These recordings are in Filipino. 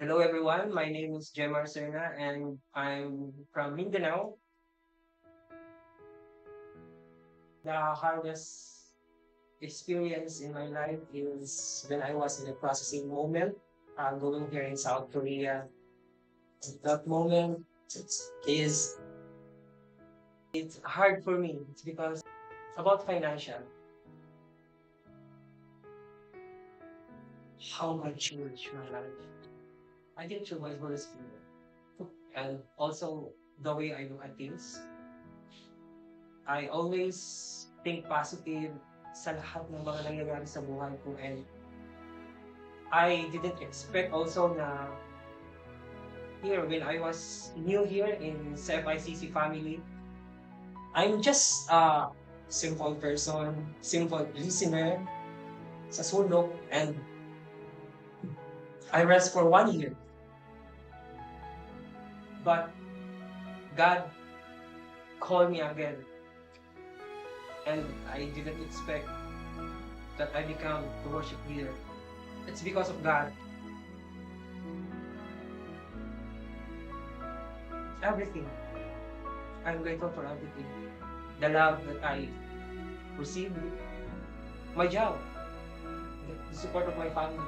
Hello everyone, my name is Jemar Serna and I'm from Mindanao. The hardest experience in my life is when I was in a processing moment, going here in South Korea. That moment is it's hard for me. It's because about financial, how much change my life. I think through my Holy Spirit and also the way I look at things. I always think positive sa lahat ng mga nangyayari sa buhay ko and I didn't expect also na here when I was new here in CFICC family, I'm just a simple person, simple listener sa sulok and I rest for 1 year. But God called me again and I didn't expect that I become the worship leader. It's because of God. Everything. I'm grateful for everything. The love that I received, my job, the support of my family,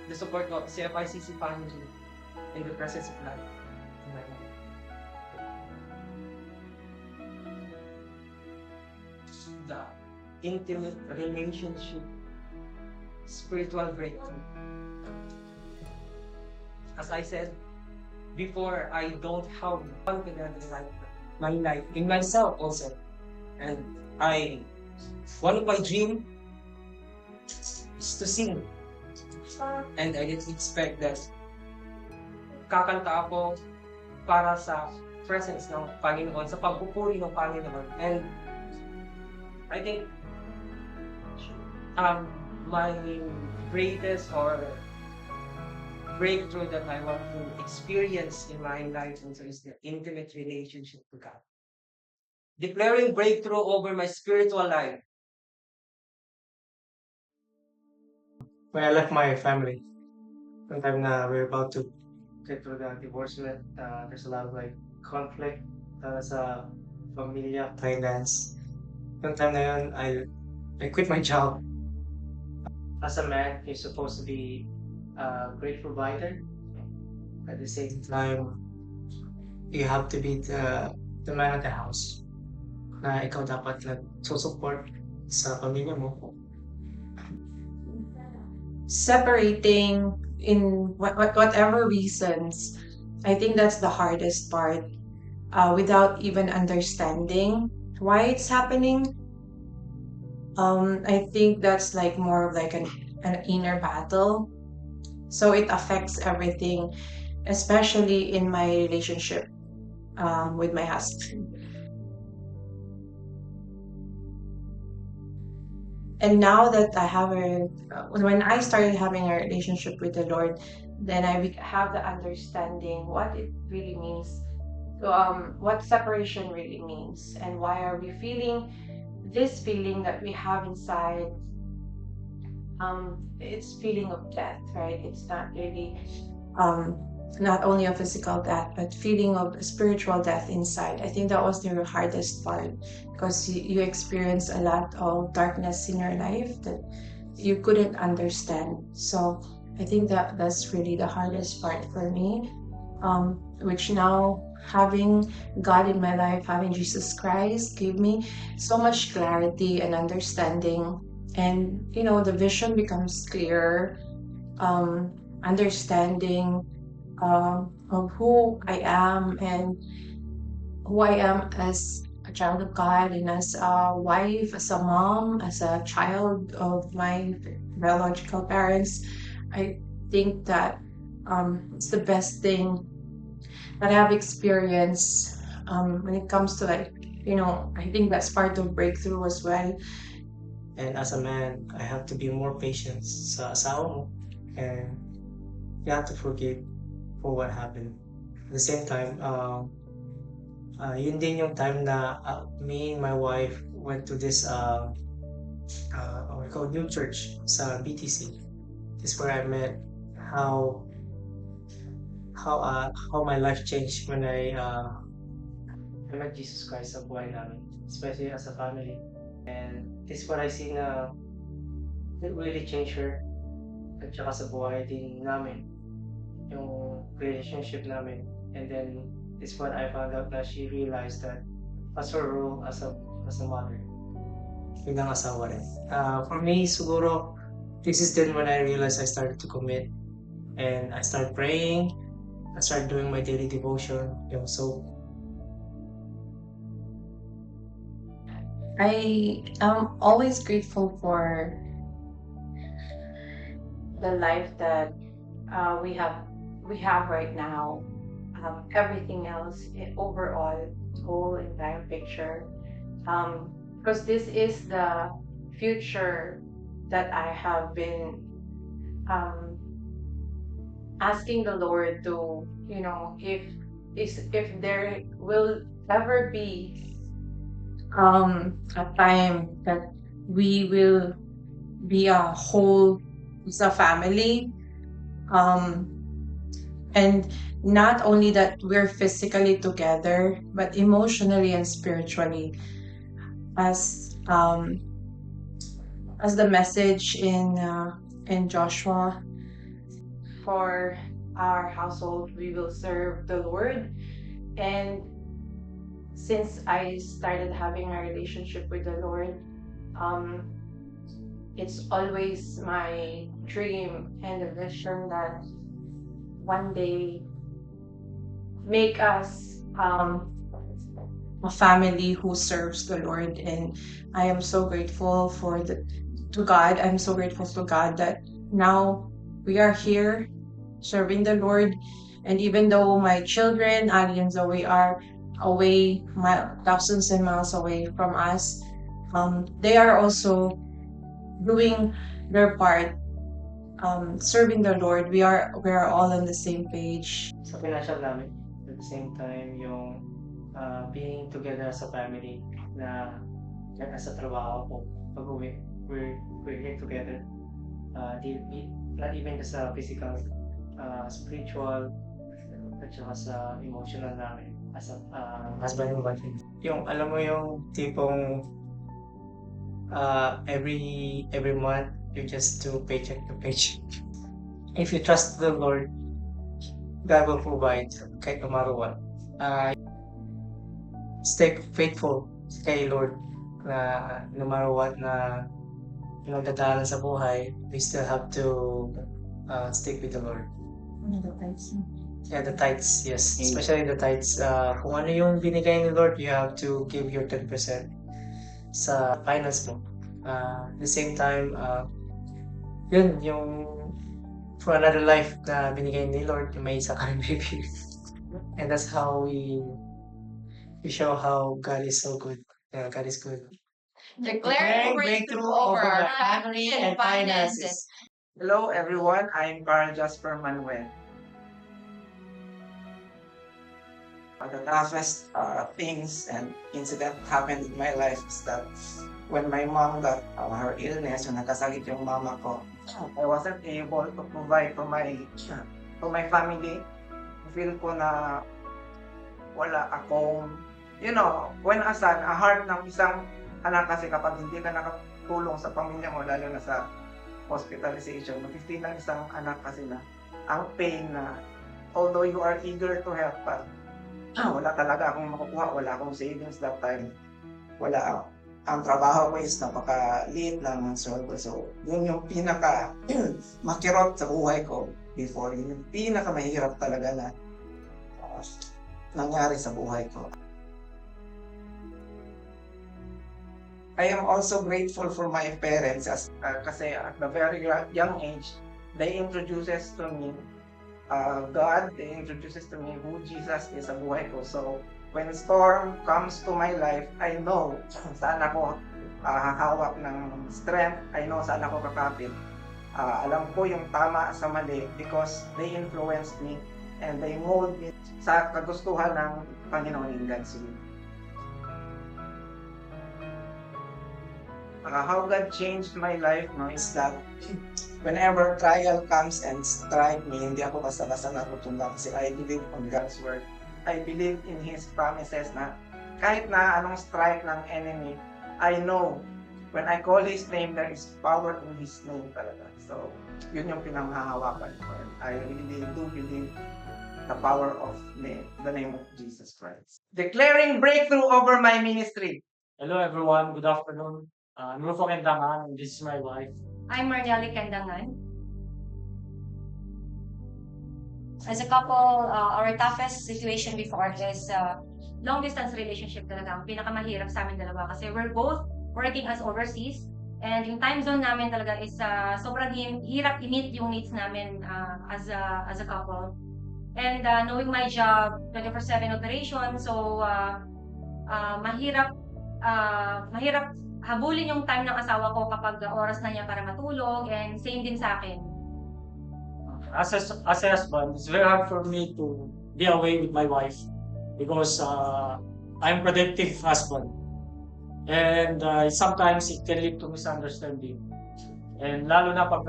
the support of CFICC family, and the presence of God in my life. The intimate relationship, spiritual breakthrough. As I said before, I don't have confidence in my life, in myself also. And one of my dream is to sing. And I didn't expect that kakanta ako para sa presence ng Panginoon, sa pagpupuri ng Panginoon. And I think my greatest or breakthrough that I want to experience in my life also is the intimate relationship with God. Declaring breakthrough over my spiritual life. When I left my family, sometime na we're about to get through the divorcement, there's a lot of conflict sa pamilya, finance. Yung time na yun, I quit my job. As a man, you're supposed to be a great provider. At the same time, you have to be the man of the house. Na ikaw dapat nag-support sa pamilya mo. Separating in whatever reasons, I think that's the hardest part. Without even understanding why it's happening, I think that's like more of like an inner battle. So it affects everything, especially in my relationship with my husband. And now that when I started having a relationship with the Lord, then have the understanding what it really means, what separation really means, and why are we feeling this feeling that we have inside. It's feeling of death, right? It's not really um, not only a physical death, but feeling of spiritual death inside. I think that was the hardest part because you experience a lot of darkness in your life that you couldn't understand. So I think that's really the hardest part for me. Which now having God in my life, having Jesus Christ, gave me so much clarity and understanding, and the vision becomes clearer. Understanding of who I am and who I am as a child of God and as a wife, as a mom, as a child of my biological parents. I think that it's the best thing that I have experienced when it comes to I think that's part of breakthrough as well. And as a man, I have to be more patient sa asawa mo. And you have to forgive for what happened. At the same time, yun din yung time na me and my wife went to this what we call new church sa BTC. This is where I met how how my life changed when I met Jesus Christ sa buhay namin, especially as a family. And this is what I see na it really changed her at saka sa buhay din namin, yung relationship namin. And then this is what I found out na she realized that as her role as a mother, bilang asawa rin. For me, siguro, this is then when I realized I started to commit and I started praying. I started doing my daily devotion. So I am always grateful for the life that we have right now. Everything else, overall, the whole entire picture. Because this is the future that I have been um, asking the Lord to, if there will ever be a time that we will be a whole as a family, um, and not only that we're physically together, but emotionally and spiritually, as the message in Joshua, for our household we will serve the Lord. And since I started having a relationship with the Lord, um, it's always my dream and a vision that one day make us a family who serves the Lord. And I am so grateful to God. I'm so grateful to God that now we are here serving the Lord. And even though my children, Ali and Zoe, are away, thousands and miles away from us, they are also doing their part, serving the Lord. We are all on the same page. sa financial namin, at the same time, yung being together as a family na sa trabaho ko, pag-uwi, we're here together. Not even just sa physical, spiritual, at saka sa emotional namin as a husband and wife. Yung alam mo yung tipong every month you just do paycheck to paycheck. If you trust the Lord, God will provide kahit no matter what. Stay faithful kay Lord na no matter what na dadaanan sa buhay, we still have to stick with the Lord. Yeah, the tithes, yes. Especially the tithes. Kung ano yung binigay ni Lord, you have to give your 10% sa finance mo. At the same time, yun, yung for another life na binigay ni Lord, may isa ka rin baby. And that's how we show how God is so good. God is good. Declaring breakthrough over our family and finances. Hello everyone, I'm Carl Jasper Manuel. The toughest things and incident happened in my life is that when my mom got her illness, when nagkasakit yung mama ko, I wasn't able to provide to my family. Feel ko na wala akong, when a son, a heart ng isang anak kasi kapag hindi ka nakatulong sa pamilya mo, lalo na sa hospitalization, mag-feel ng isang anak kasi na ang pain na although you are eager to help, but wala talaga akong makukuha, wala akong savings that time. Wala ang trabaho ko is napaka-liit lang ng sweldo. So, yun yung pinaka makirot sa buhay ko before. Yun yung pinaka mahirap talaga na nangyari sa buhay ko. I am also grateful for my parents kasi at the very young age, they introduces to me God, they introduces to me who Jesus is sa buhay ko. So, when storm comes to my life, I know saan ako hahawak ng strength. I know saan ako kakapit. Alam ko yung tama sa mali because they influenced me and they mold me sa kagustuhan ng Panginoon in God's will. How God changed my life is that whenever trial comes and strike me, hindi ako basta-basta natutumba kasi I believe on God's word. I believe in His promises na kahit na anong strike ng enemy, I know when I call His name, there is power in His name talaga. So, yun yung pinanghahawakan ko. And I really do believe the power of the name of Jesus Christ. Declaring breakthrough over my ministry. Hello everyone, good afternoon. I'm Rufo Kendangan and this is my wife. I'm Marnelli Candangan. As a couple, our toughest situation before is long-distance relationship talaga. Ang pinakamahirap sa amin dalawa kasi we're both working as overseas and yung time zone namin talaga is sobrang hirap i-meet yung needs namin as a couple. And knowing my job, 24/7 operation, so mahirap habulin yung time ng asawa ko kapag oras na niya para matulog, and same din sa akin. As a husband, it's very hard for me to be away with my wife because I'm a productive husband. And sometimes it can lead to misunderstanding. And lalo na pag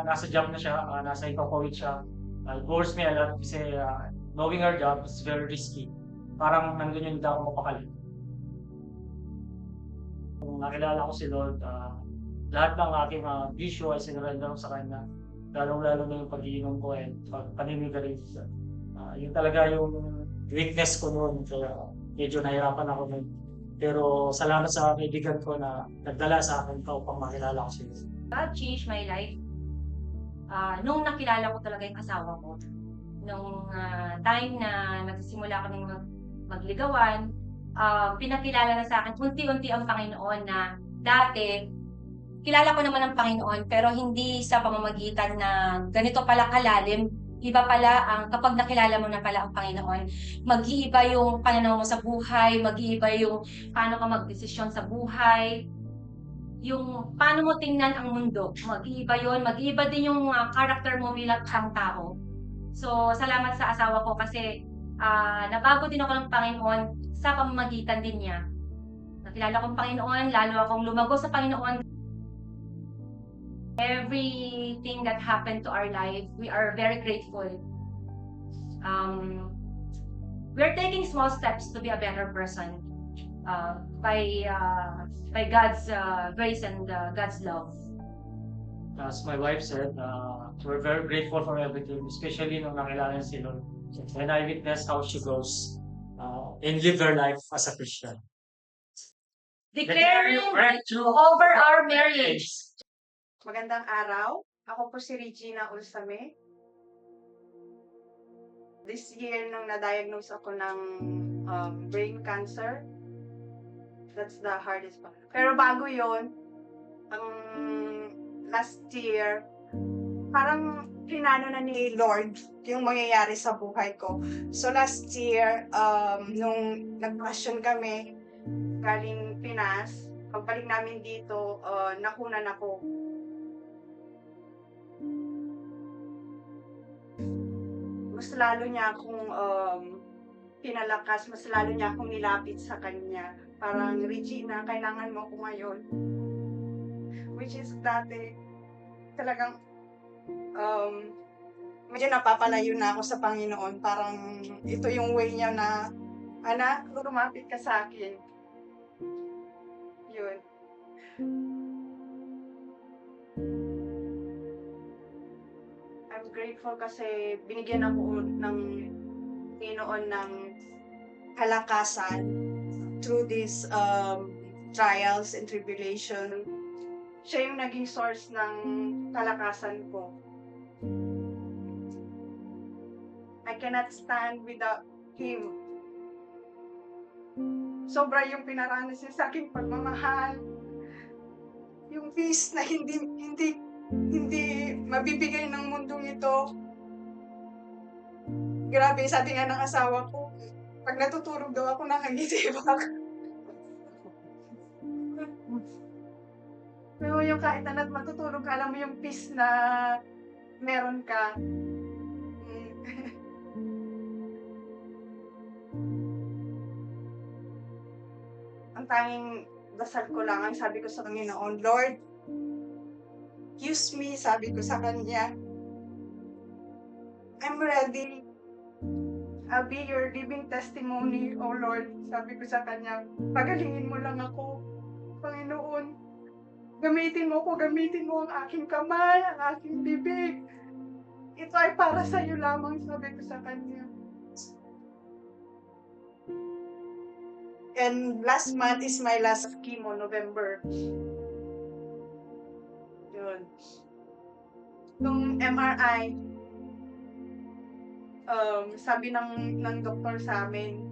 nasa job na siya, nasa ipapawid siya, it bores me a lot kasi knowing her job is very risky. Parang nandun yung hindi ako mapakali. Nung nakilala ko si Lord, lahat ng aking bisyo ay sinurrender ko sa Kanya. Lalo na yung pag-iinom ko and paninigarilyo. Yun talaga yung weakness ko noon. Kaya medyo nahirapan ako noon. Pero salamat sa kaibigan ko na nagdala sa akin pa upang makilala ko si Lord. God changed my life nung nakilala ko talaga yung asawa ko. Nung time na nagsisimula kaming magligawan, pinakilala na sa akin unti-unti ang Panginoon na dati kilala ko naman ang Panginoon pero hindi sa pamamagitan na ganito pala kalalim. Iba pala ang kapag nakilala mo na pala ang Panginoon, mag-iiba yung pananaw mo sa buhay, mag-iiba yung paano ka magdesisyon sa buhay, yung paano mo tingnan ang mundo, mag-iiba yun, mag-iiba din yung character mo bilang isang tao. So, salamat sa asawa ko kasi nabago din ako ng Panginoon sa pamamagitan din niya. Nakilala ko ang Panginoon, lalo akong lumago sa Panginoon. Everything that happened to our life, we are very grateful. We're taking small steps to be a better person by God's grace and God's love. As my wife said, we're very grateful for everything, especially nung nakilala niya si Lord. When I witnessed how she goes and live her life as a Christian. Declaring breakthrough over our marriage. Magandang araw. Ako po si Regina Ulsame. This year, nung na-diagnose ako ng brain cancer, that's the hardest part. Pero bago yon, ang last year, parang pinano na ni Lord yung mangyayari sa buhay ko. So last year, nung nag-passion kami, galing Pinas, pagbalik namin dito, nakunan ako. Mas lalo niya akong pinalakas, mas lalo niya akong nilapit sa kanya. Parang, Regina, kailangan mo ako ngayon. Which is dati, talagang, medyo napapalayo na ako sa Panginoon. Parang, ito yung way niya na, anak, lumapit ka sa akin. Yun. I'm grateful kasi binigyan ako ng Panginoon ng kalakasan through these trials and tribulation. Siya yung naging source ng kalakasan ko. I cannot stand without Him. Sobra yung pinaranas niya sa aking pagmamahal. Yung peace na hindi mabibigay ng mundong ito. Grabe, sabi nga ng asawa ko, pag natutulog daw ako, nakagitibak. Pero yung kahit na matutulog ka, alam mo yung peace na meron ka. Ang tanging dasal ko lang, ang sabi ko sa Panginoon, Lord, use me, sabi ko sa kanya. I'm ready. I'll be your living testimony, oh Lord. Sabi ko sa kanya, pagalingin mo lang ako, Panginoon. Gamitin mo ang aking kamay, ang aking bibig. Ito ay para sa iyo lamang, sabi ko sa kanya. And last month is my last chemo, November. Yun. Nung MRI, sabi ng doktor sa amin,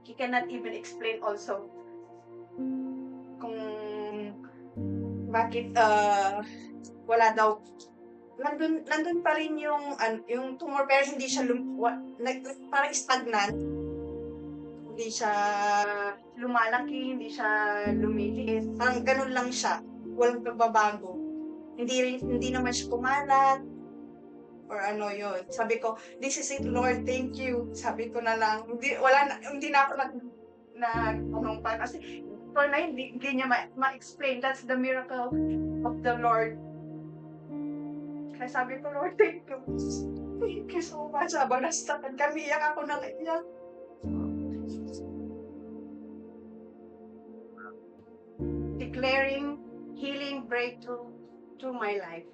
he cannot even explain also kung bakit wala daw. Nandun pa rin yung tumor, pero hindi siya parang stagnant. Hindi siya lumalaki, hindi siya lumiliit. Parang ganun lang siya. Walang pagbabago. Hindi naman siya kumalat. Or ano yun. Sabi ko, this is it, Lord, thank you. Sabi ko na lang, hindi na ako nagtanong pa. Kasi ito na hindi niya ma-explain. That's the miracle of the Lord. Kaya sabi ko, Lord, thank you. Thank you so much. Habang nasakan kami, iyak ako na iyak. Declaring healing breakthrough to my life.